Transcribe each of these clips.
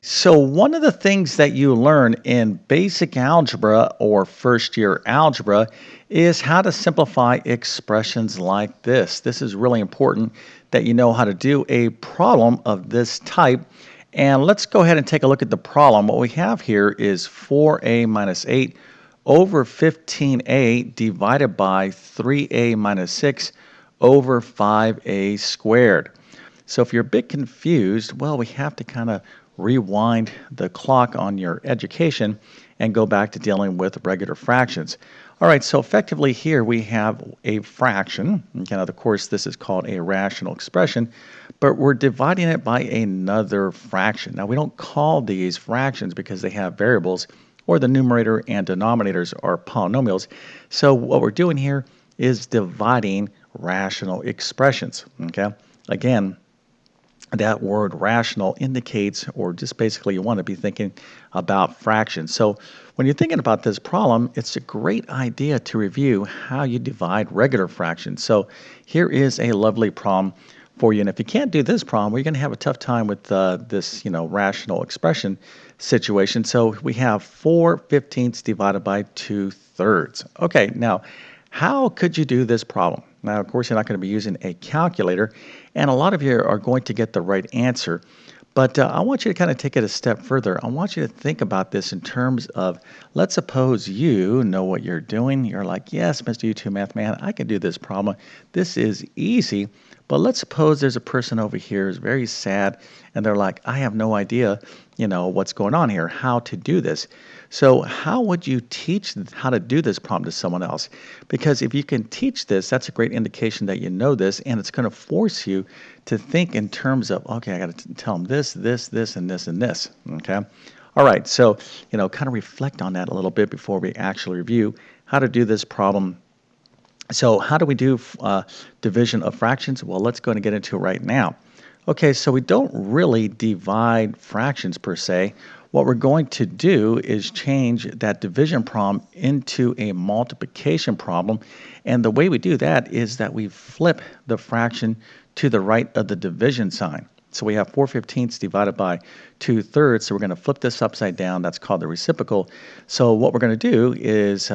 So, one of the things that you learn in basic algebra or first year algebra is how to simplify expressions like this. This is really important that you know how to do a problem of this type. And let's go ahead and take a look at the problem. What we have here is 4a minus 8 over 15a divided by 3a minus 6 over 5a squared. So if you're a bit confused, well, we have to kind of rewind the clock on your education and go back to dealing with regular fractions. All right, so effectively here we have a fraction. Okay, now, of course, this is called a rational expression, but we're dividing it by another fraction. Now, we don't call these fractions because they have variables, or the numerator and denominators are polynomials. So what we're doing here is dividing rational expressions. Okay, again, that word rational indicates, or just basically you want to be thinking about fractions. So when you're thinking about this problem, it's a great idea to review how you divide regular fractions. So here is a lovely problem for you. And if you can't do this problem, we're going to have a tough time with this, rational expression situation. So we have 4/15 divided by 2/3. Okay, now how could you do this problem? Now, of course, you're not going to be using a calculator, and a lot of you are going to get the right answer. But I want you to kind of take it a step further. I want you to think about this in terms of, let's suppose you know what you're doing. You're like, yes, Mr. YouTube Math Man, I can do this problem. This is easy. But let's suppose there's a person over here who's very sad, and they're like, I have no idea, what's going on here, how to do this. So how would you teach how to do this problem to someone else? Because if you can teach this, that's a great indication that you know this, and it's going to force you to think in terms of, okay, I got to tell them this, this, this, and this, and this, okay? All right, so, kind of reflect on that a little bit before we actually review how to do this problem. So how do we do division of fractions? Well, let's go and get into it right now. Okay, so we don't really divide fractions per se. What we're going to do is change that division problem into a multiplication problem. And the way we do that is that we flip the fraction to the right of the division sign. So we have 4/15 divided by 2/3. So we're going to flip this upside down. That's called the reciprocal. So what we're going to do is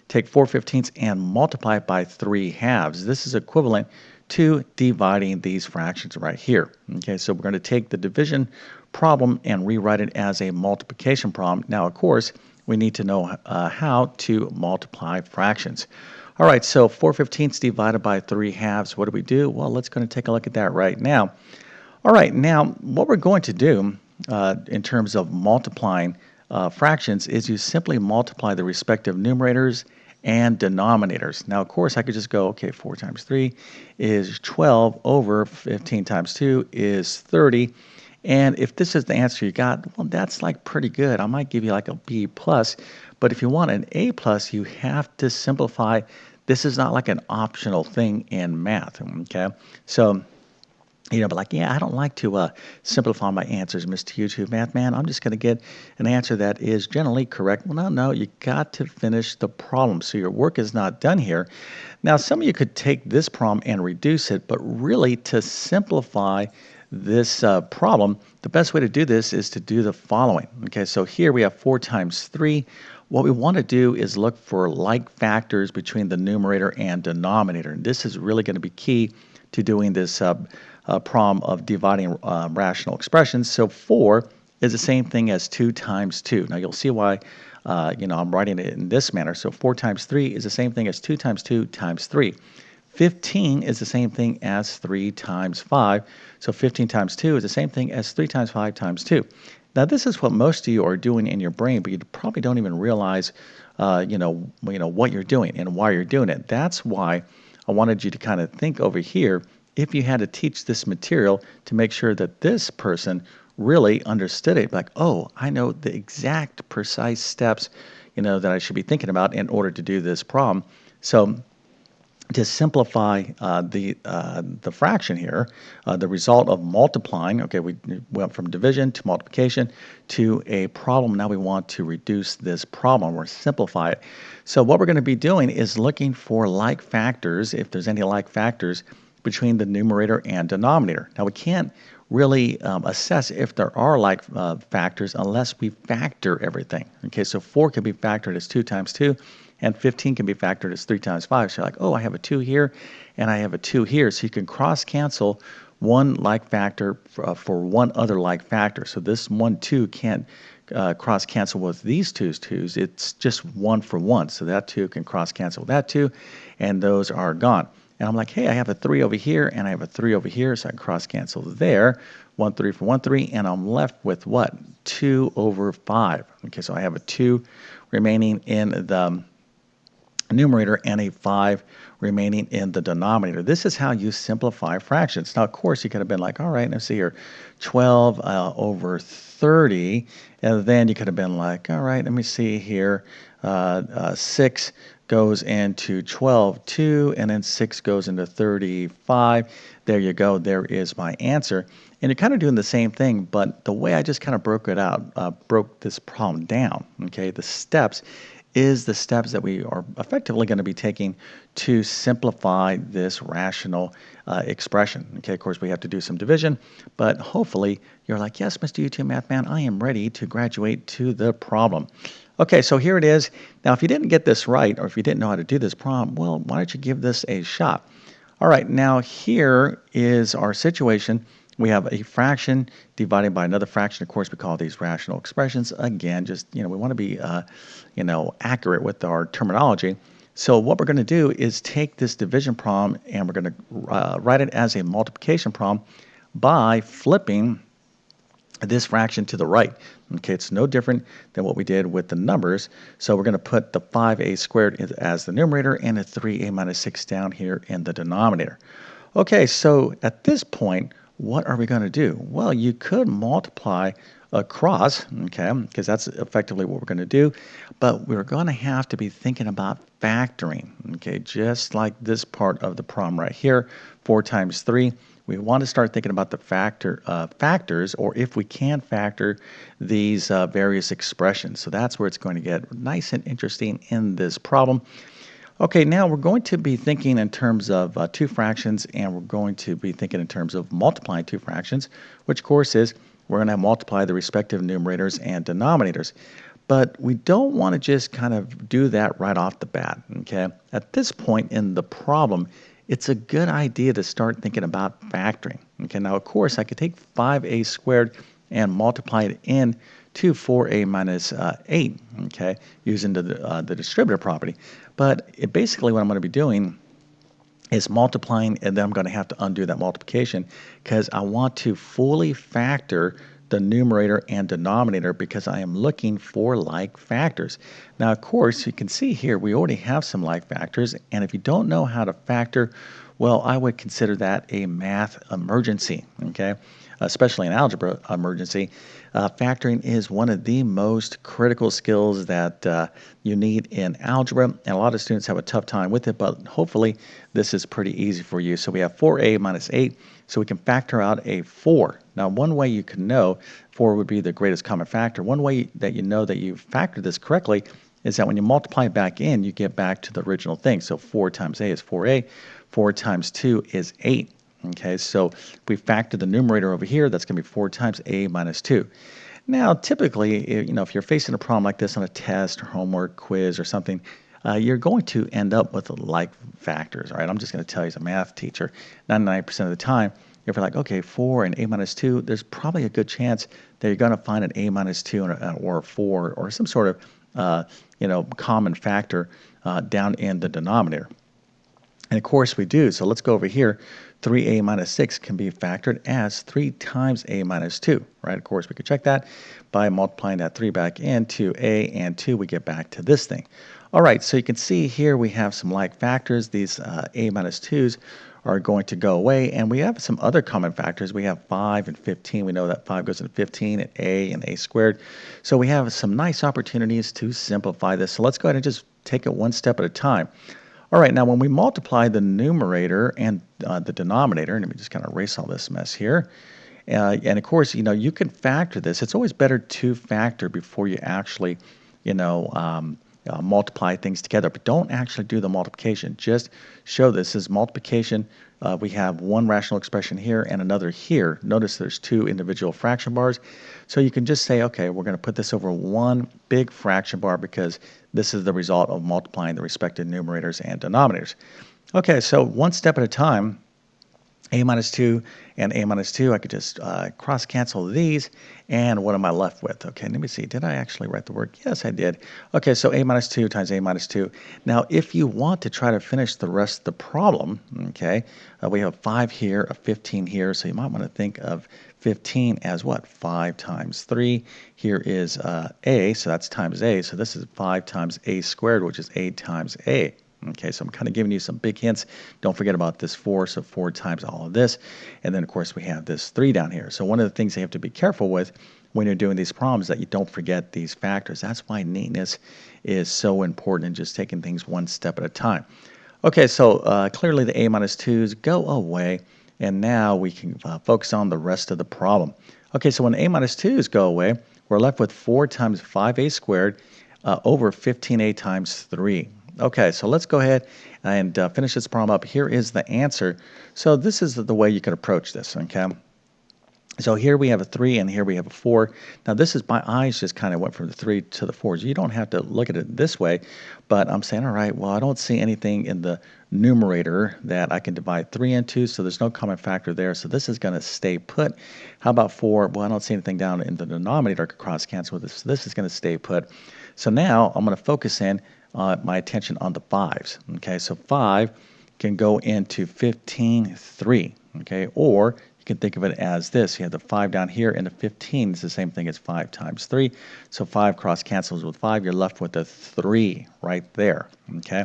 take 4/15 and multiply it by 3/2. This is equivalent to dividing these fractions right here. Okay, so we're going to take the division problem and rewrite it as a multiplication problem. Now, of course, we need to know how to multiply fractions. All right, so 4/15 divided by 3/2. What do we do? Well, let's go and take a look at that right now. All right, now what we're going to do in terms of multiplying fractions is you simply multiply the respective numerators and denominators. Now, of course, I could just go, okay, 4 times 3 is 12 over 15 times 2 is 30. And if this is the answer you got, well, that's like pretty good. I might give you like a B plus, but if you want an A plus, you have to simplify. This is not like an optional thing in math, okay? So, but like, yeah, I don't like to simplify my answers, Mr. YouTube Math Man. I'm just going to get an answer that is generally correct. Well, no, you got to finish the problem. So your work is not done here. Now, some of you could take this problem and reduce it, but really to simplify this problem, the best way to do this is to do the following. Okay, so here we have 4 times 3. What we want to do is look for like factors between the numerator and denominator. And this is really going to be key to doing this problem of dividing rational expressions. So 4 is the same thing as 2 times 2. Now you'll see why I'm writing it in this manner. So 4 times 3 is the same thing as 2 times 2 times 3. 15 is the same thing as 3 times 5. So 15 times 2 is the same thing as 3 times 5 times 2. Now this is what most of you are doing in your brain, but you probably don't even realize what you're doing and why you're doing it. That's why I wanted you to kind of think over here, if you had to teach this material, to make sure that this person really understood it. Like, oh, I know the exact precise steps, that I should be thinking about in order to do this problem. So to simplify the fraction here, the result of multiplying, okay, we went from division to multiplication to a problem. Now we want to reduce this problem or simplify it. So what we're going to be doing is looking for like factors, if there's any like factors, between the numerator and denominator. Now we can't really assess if there are like factors unless we factor everything. Okay, so 4 can be factored as 2 times 2, and 15 can be factored as 3 times 5. So you're like, oh, I have a 2 here, and I have a 2 here. So you can cross-cancel one like factor for one other like factor. So this 1, 2 can't cross-cancel with these twos. It's just 1 for 1. So that 2 can cross-cancel with that 2, and those are gone. And I'm like, hey, I have a 3 over here, and I have a 3 over here, so I can cross-cancel there. 1, 3 for 1, 3, and I'm left with what? 2 over 5. Okay, so I have a 2 remaining in the numerator and a 5 remaining in the denominator. This is how you simplify fractions. Now, of course, you could have been like, all right, let's see here, 12 over 30, and then you could have been like, all right, let me see here, 6 goes into 12, 2, and then 6 goes into 35. There you go. There is my answer. And you're kind of doing the same thing, but the way I just kind of broke it out, broke this problem down, okay, the steps is the steps that we are effectively going to be taking to simplify this rational expression. Okay, of course, we have to do some division, but hopefully you're like, yes, Mr. YouTube Math Man, I am ready to graduate to the problem. Okay, so here it is. Now, if you didn't get this right, or if you didn't know how to do this problem, well, why don't you give this a shot? All right, now here is our situation. We have a fraction divided by another fraction. Of course, we call these rational expressions. Again, just, we want to be, accurate with our terminology. So what we're going to do is take this division problem and we're going to write it as a multiplication problem by flipping this fraction to the right. Okay, it's no different than what we did with the numbers. So we're going to put the 5a squared as the numerator and a 3a minus 6 down here in the denominator. Okay, so at this point, what are we going to do? Well, you could multiply across, okay, because that's effectively what we're going to do, but we're going to have to be thinking about factoring, okay, just like this part of the problem right here, 4 times 3. We want to start thinking about the factors, or if we can factor these various expressions. So that's where it's going to get nice and interesting in this problem. Okay, now we're going to be thinking in terms of two fractions, and we're going to be thinking in terms of multiplying two fractions, which of course is we're going to multiply the respective numerators and denominators. But we don't want to just kind of do that right off the bat, okay? At this point in the problem, it's a good idea to start thinking about factoring. Okay, now of course I could take 5a squared and multiply it in to 4a minus 8, okay, using the distributive property. But basically what I'm going to be doing is multiplying, and then I'm going to have to undo that multiplication because I want to fully factor the numerator and denominator because I am looking for like factors. Now, of course, you can see here we already have some like factors, and if you don't know how to factor, well, I would consider that a math emergency, okay? Especially an algebra emergency. Factoring is one of the most critical skills that you need in algebra, and a lot of students have a tough time with it, but hopefully this is pretty easy for you. So we have 4a minus 8, so we can factor out a 4. Now, one way you can know 4 would be the greatest common factor. One way that you know that you factored this correctly is that when you multiply it back in, you get back to the original thing. So 4 times a is 4a, 4 times 2 is 8. Okay, so if we factor the numerator over here, that's going to be 4 times a minus 2. Now, typically, if you're facing a problem like this on a test or homework, quiz, or something, you're going to end up with like factors, all right? I'm just going to tell you as a math teacher, 99% of the time, if you're like, okay, 4 and a minus 2, there's probably a good chance that you're going to find an a minus 2 or a 4 or some sort of, common factor down in the denominator. And of course we do. So let's go over here. 3a minus 6 can be factored as 3 times a minus 2, right? Of course, we could check that by multiplying that 3 back into a and 2, we get back to this thing. All right, so you can see here we have some like factors. These a minus 2's are going to go away, and we have some other common factors. We have 5 and 15. We know that 5 goes into 15, and a squared. So we have some nice opportunities to simplify this. So let's go ahead and just take it one step at a time. All right, now when we multiply the numerator and the denominator, let me just kind of erase all this mess here. And of course, you can factor this. It's always better to factor before you actually, multiply things together, but don't actually do the multiplication. Just show this is multiplication. We have one rational expression here and another here. Notice there's two individual fraction bars. So you can just say, okay, we're going to put this over one big fraction bar because this is the result of multiplying the respective numerators and denominators. Okay, so one step at a time. A minus 2 and A minus 2, I could just cross cancel these, and what am I left with? Okay, let me see, did I actually write the word? Yes, I did. Okay, so A minus 2 times A minus 2. Now, if you want to try to finish the rest of the problem, okay, we have 5 here, a 15 here, so you might want to think of 15 as what? 5 times 3. Here is A, so that's times A, so this is 5 times A squared, which is 8 times A. Okay, so I'm kind of giving you some big hints. Don't forget about this 4, so 4 times all of this. And then, of course, we have this 3 down here. So one of the things you have to be careful with when you're doing these problems is that you don't forget these factors. That's why neatness is so important and just taking things one step at a time. Okay, so clearly the A minus 2's go away, and now we can focus on the rest of the problem. Okay, so when A minus 2's go away, we're left with 4 times 5A squared over 15A times 3. Okay, so let's go ahead and finish this problem up. Here is the answer. So this is the way you can approach this, okay? So here we have a 3 and here we have a 4. Now this is, my eyes just kind of went from the 3 to the 4. You don't have to look at it this way, but I'm saying, all right, well, I don't see anything in the numerator that I can divide 3 into, so there's no common factor there, so this is going to stay put. How about 4? Well, I don't see anything down in the denominator I could cross cancel with this, so this is going to stay put. So now I'm going to focus in my attention on the 5s. Okay, so 5 can go into 15, 3. Okay, or you can think of it as this. You have the 5 down here, and the 15 is the same thing as 5 times 3. So 5 cross cancels with 5. You're left with a 3 right there. Okay.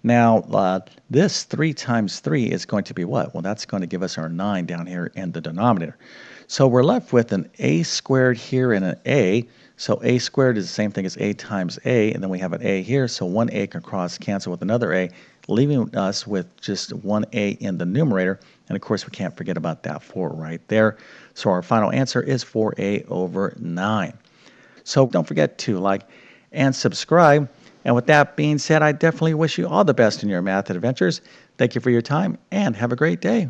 Now, this 3 times 3 is going to be what? Well, that's going to give us our 9 down here in the denominator. So we're left with an A squared here and an A. So A squared is the same thing as A times A, and then we have an A here, so one A can cross cancel with another A, leaving us with just one A in the numerator. And of course, we can't forget about that 4 right there. So our final answer is 4A over 9. So don't forget to like and subscribe. And with that being said, I definitely wish you all the best in your math adventures. Thank you for your time, and have a great day.